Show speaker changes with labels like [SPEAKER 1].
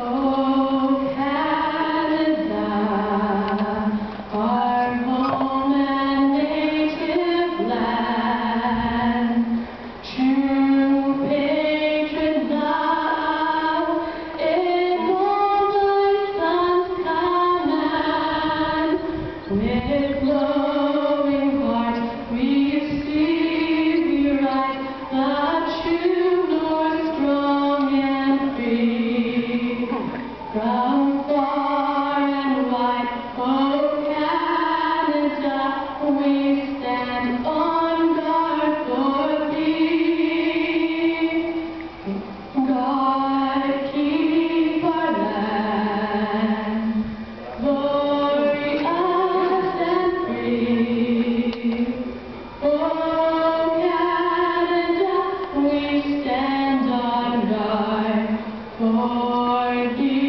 [SPEAKER 1] Oh, Canada, our home and native land, true patron thou, in all thy sons' command. With glowing heart we receive, we write the true North, strong and free. From far and wide, oh Canada, we stand on guard for thee. God keep our land glorious and free. Oh Canada, we stand on guard for thee.